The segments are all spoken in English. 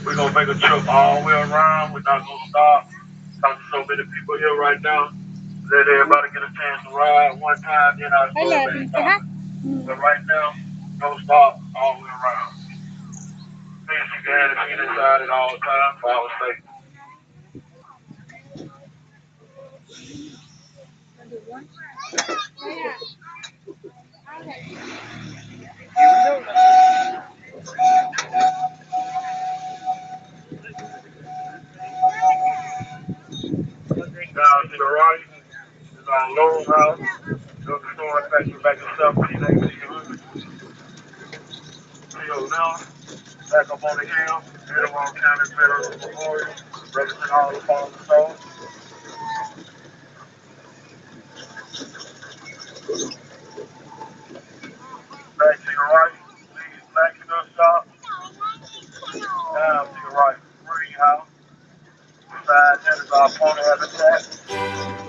We're gonna make a trip all the way around. We're not gonna stop. Talking to so many people here right now. Let everybody get a chance to ride one time, then I'll start back stopping. But right now, don't stop all the way around. Please keep your hand and feet inside at all times for our safety. Down to the right is our lower house. Go to the store and back to 17 to your left, back up on the hill, Middleborough County Federal Memorial, represent all the fallen souls. Back to your right, leads Black Enough Shop. Down to your right, greenhouse. Beside that is our pony habitat.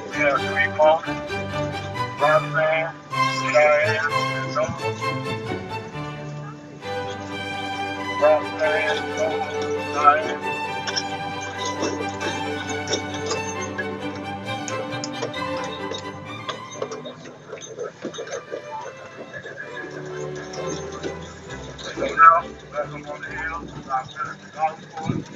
We have three ponies, Roxanne, Cheyenne, and Nova. Roxanne, Nova, Cheyenne. So now, back up on the hill, our Minister Golf Course.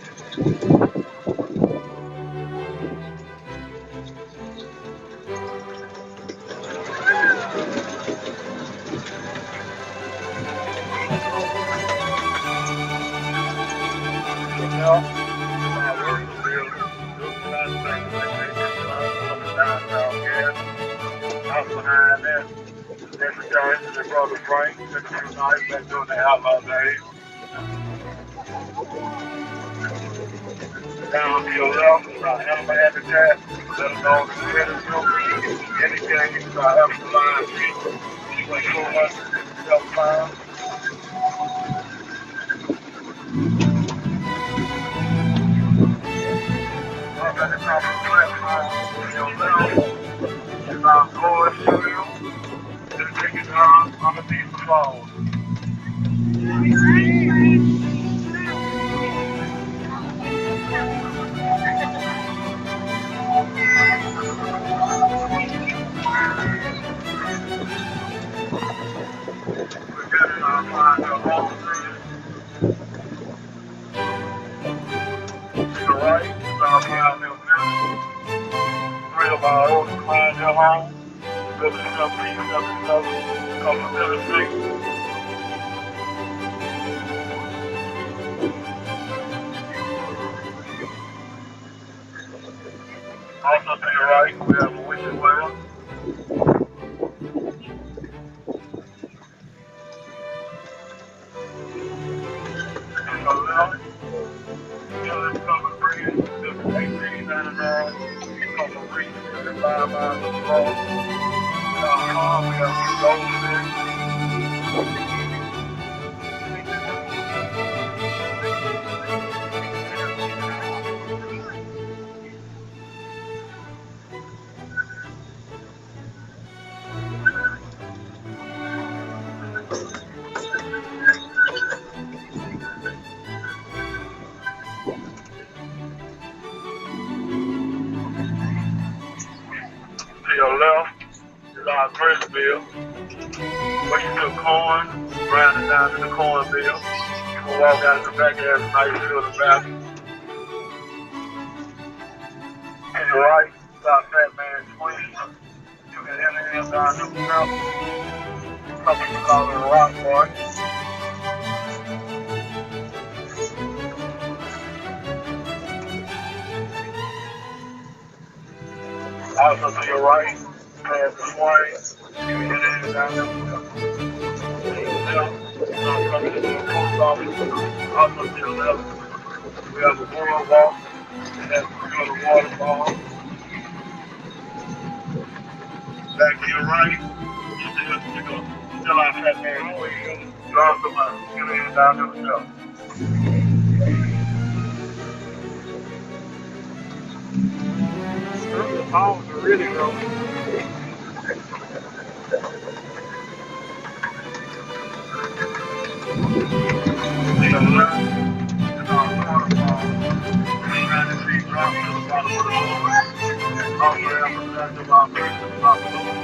Behind that, that's the guy that brought the Frank, that's the nice back doing the outlaw days. Down to your left is our animal habitat, let us know the credit anything is our African line people. She went so much self-time. Up at the top of the platform, to your left, is our Lord Studio. Just take it down underneath the falls. We're getting our find your home to the right is our find your building. Three of our old find your home. Building 1777, come from Tennessee. Also to your right, we have a wishing well. To your left, Village Covered Bridge, built in 1899. Come from Reach, 5 miles of the road. We have gold there. To your left is our grist mill. Where you took corn, ground it down to the corn mill. You can walk out in the back there, it's a nice view of the valley. To your right is our Fat Man Squeeze. You can enter in down the mountain. Some people call it a rock park. Also to your right, past the swing, you can enter in down the mountain. Coming into the post office. Also to your left, we have a boardwalk and that's the waterfall. Back to your right, still out that man way. You also must get in down to the shelf. The palms are really low. To your left is our corner. drop to the bottom of the boat. Also have a statue of our Princess Nocalula.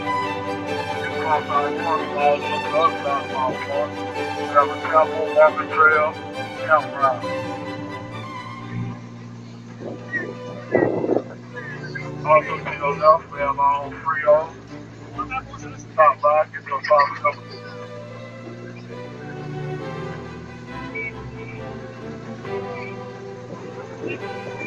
You cross our waterfalls on the other side of our park. We have a chapel, walking trail, campground. Also to your left, we have our own Frio. Stop by, get your coffee cup of tea.